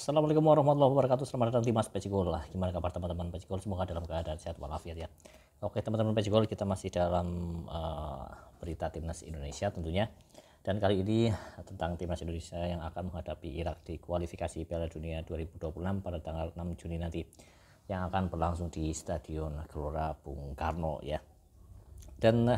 Assalamualaikum warahmatullahi wabarakatuh. Selamat datang di Mas Pecigol lah. Gimana kabar teman-teman Pecigol? Semoga dalam keadaan sehat walafiat ya. Oke teman-teman Pecigol, kita masih dalam berita timnas Indonesia tentunya. Dan kali ini tentang timnas Indonesia yang akan menghadapi Irak di kualifikasi Piala Dunia 2026 pada tanggal 6 Juni nanti, yang akan berlangsung di Stadion Gelora Bung Karno ya. Dan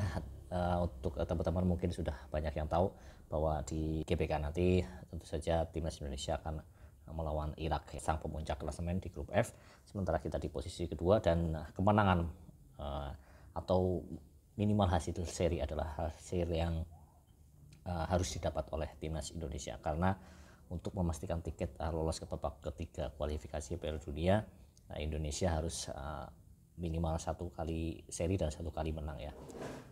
untuk teman-teman mungkin sudah banyak yang tahu bahwa di GBK nanti tentu saja timnas Indonesia akan melawan Irak, sang pemuncak klasemen di grup F, sementara kita di posisi kedua, dan kemenangan atau minimal hasil seri adalah hasil yang harus didapat oleh timnas Indonesia, karena untuk memastikan tiket lolos ke babak ketiga kualifikasi Piala Dunia, Indonesia harus minimal 1 kali seri dan 1 kali menang ya.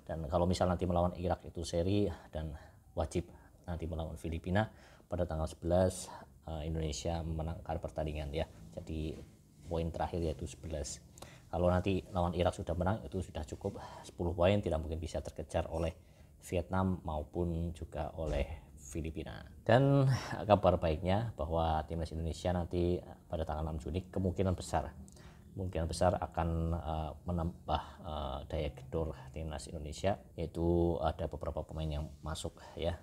Dan kalau misal nanti melawan Irak itu seri, dan wajib nanti melawan Filipina pada tanggal 11, Indonesia memenangkan pertandingan ya. Jadi poin terakhir yaitu 11. Kalau nanti lawan Irak sudah menang, itu sudah cukup 10 poin, tidak mungkin bisa terkejar oleh Vietnam maupun juga oleh Filipina. Dan kabar baiknya bahwa timnas Indonesia nanti pada tanggal 6 Juni kemungkinan besar akan menambah daya gedor timnas Indonesia, yaitu ada beberapa pemain yang masuk ya.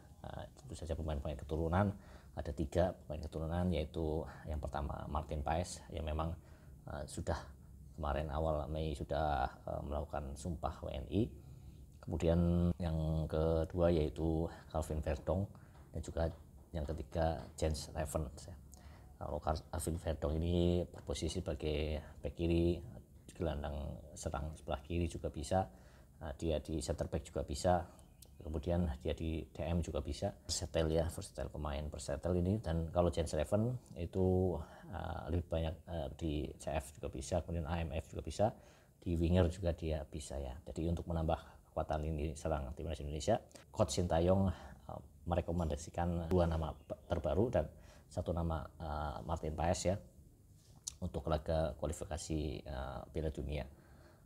Tentu saja pemain-pemain keturunan, ada 3 pemain keturunan, yaitu yang pertama Martin Paes yang memang sudah kemarin awal Mei sudah melakukan sumpah WNI. Kemudian yang kedua yaitu Calvin Verdong, dan juga yang ketiga Jens Levens ya. Kalau Calvin Verdong ini berposisi sebagai bek kiri, gelandang serang sebelah kiri juga bisa, dia di center back juga bisa, kemudian dia di DM juga bisa. Versatile pemain versatile ini. Dan kalau Jens Levens itu lebih banyak di CF juga bisa, kemudian AMF juga bisa, di winger juga dia bisa ya. Jadi untuk menambah kekuatan lini serang timnas Indonesia, Coach Sintayong merekomendasikan 2 nama terbaru dan 1 nama Martin Paes ya, untuk laga kualifikasi Piala Dunia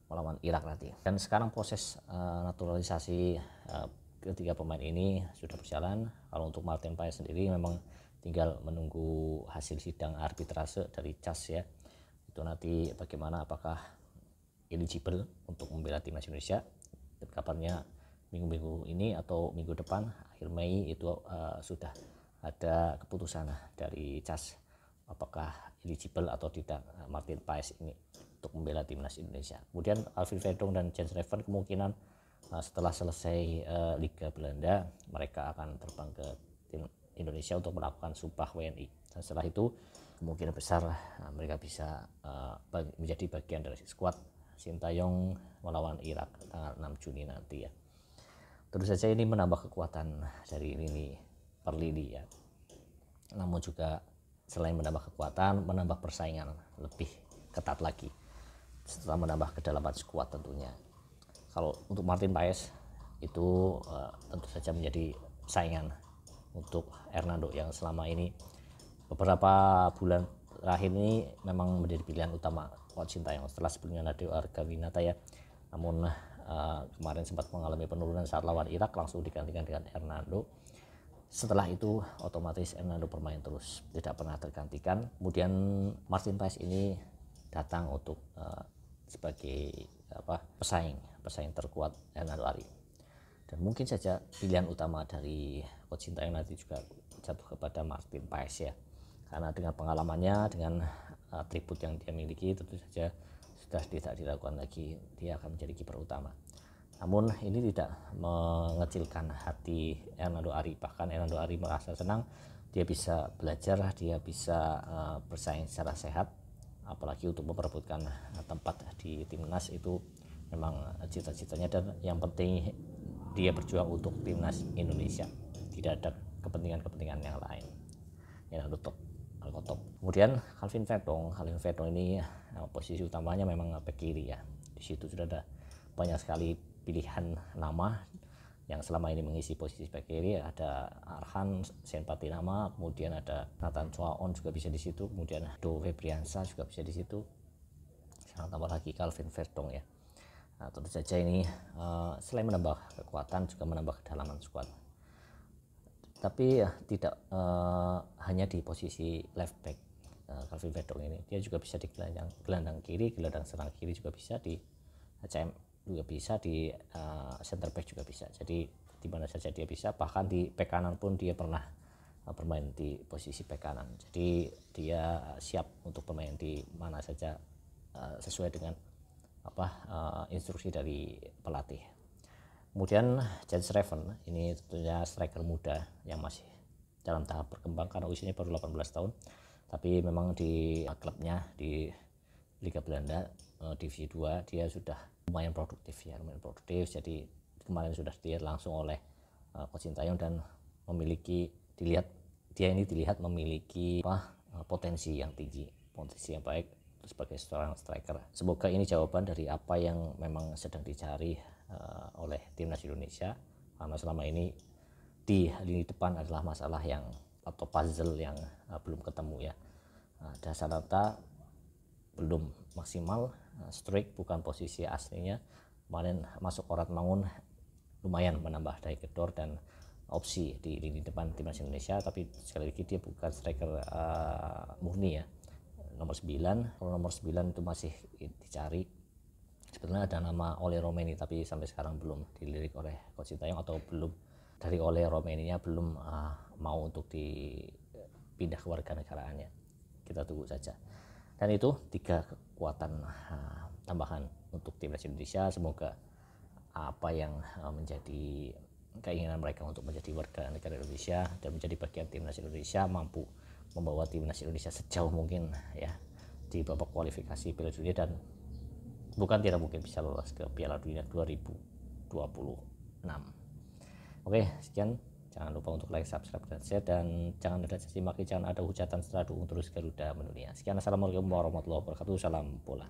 melawan Irak nanti. Dan sekarang proses naturalisasi ketiga pemain ini sudah berjalan. Kalau untuk Martin Paes sendiri memang tinggal menunggu hasil sidang arbitrase dari CAS ya. Itu nanti bagaimana, apakah eligible untuk membela timnas Indonesia. Dan kabarnya minggu-minggu ini atau minggu depan akhir Mei itu sudah ada keputusan dari CAS apakah eligible atau tidak Martin Paes ini untuk membela timnas Indonesia. Kemudian Calvin Verdong dan Jens Levens kemungkinan setelah selesai Liga Belanda mereka akan terbang ke tim Indonesia untuk melakukan sumpah WNI, dan setelah itu kemungkinan besar mereka bisa menjadi bagian dari skuad Sintayong melawan Irak tanggal 6 Juni nanti ya. Tentu saja ini menambah kekuatan dari lini per lini ya, namun juga selain menambah kekuatan, menambah persaingan lebih ketat lagi setelah menambah kedalaman skuad tentunya. Kalau untuk Martin Paes itu tentu saja menjadi saingan untuk Hernando yang selama ini beberapa bulan terakhir ini memang menjadi pilihan utama Coach Sintayong setelah sebelumnya Nadeo Argawinata ya. Namun kemarin sempat mengalami penurunan saat lawan Irak, langsung digantikan dengan Hernando. Setelah itu otomatis Hernando bermain terus, tidak pernah tergantikan. Kemudian Martin Paes ini datang untuk sebagai pesaing terkuat Hernando Ari. Dan mungkin saja pilihan utama dari Coach Sintayong nanti juga jatuh kepada Martin Paes ya, karena dengan pengalamannya, dengan atribut yang dia miliki, tentu saja sudah tidak diragukan lagi dia akan menjadi kiper utama. Namun ini tidak mengecilkan hati Hernando Ari, bahkan Hernando Ari merasa senang dia bisa belajar, dia bisa bersaing secara sehat, apalagi untuk memperebutkan tempat di timnas itu memang cita-citanya, dan yang penting dia berjuang untuk timnas Indonesia, tidak ada kepentingan-kepentingan yang lain yang top. Kemudian Calvin Verdong ini posisi utamanya memang bek kiri ya. Di situ sudah ada banyak sekali pilihan nama yang selama ini mengisi posisi bek kiri, ada Arhan Senpatinama, kemudian ada Nathan Chuaon juga bisa di situ, kemudian Do Febriansa juga bisa di situ, sekarang tambah lagi Calvin Verdong ya. Nah, tentu saja ini selain menambah kekuatan juga menambah kedalaman skuad. Tapi ya tidak hanya di posisi left back, Calvin Verdong ini. Dia juga bisa di gelandang kiri, gelandang serang kiri juga bisa, di ACM juga bisa, di center back juga bisa. Jadi di mana saja dia bisa, bahkan di bek kanan pun dia pernah bermain di posisi bek kanan. Jadi dia siap untuk bermain di mana saja sesuai dengan instruksi dari pelatih. Kemudian Jens Reven ini tentunya striker muda yang masih dalam tahap berkembang karena usianya baru 18 tahun, tapi memang di klubnya di Liga Belanda divisi 2 dia sudah lumayan produktif. Jadi kemarin sudah dilihat langsung oleh Coach Sintayong dan dilihat memiliki potensi yang tinggi, potensi yang baik sebagai seorang striker. Semoga ini jawaban dari apa yang memang sedang dicari oleh timnas Indonesia, karena selama ini di lini depan adalah masalah yang atau puzzle yang belum ketemu ya. Dasar data belum maksimal, strike bukan posisi aslinya. Kemarin masuk Orat Mangun lumayan menambah daya gedor dan opsi di lini depan timnas Indonesia, tapi sekali lagi dia bukan striker murni ya. Nomor 9, kalau nomor 9 itu masih dicari. Sebenarnya ada nama Ole Romeni, tapi sampai sekarang belum dilirik oleh Coach Sintayong, atau belum dari Ole Romeni-nya belum mau untuk dipindah ke warga negaraannya. Kita tunggu saja. Dan itu 3 kekuatan tambahan untuk timnas Indonesia. Semoga apa yang menjadi keinginan mereka untuk menjadi warga negara Indonesia dan menjadi bagian timnas Indonesia mampu membawa timnas Indonesia sejauh mungkin ya di babak kualifikasi Piala Dunia, dan bukan tidak mungkin bisa lolos ke Piala Dunia 2026. Oke, sekian. Jangan lupa untuk like, subscribe, dan share, dan jangan ada caci maki, jangan ada hujatan setelah dukung terus Garuda mendunia. Sekian, assalamualaikum warahmatullahi wabarakatuh. Salam bola.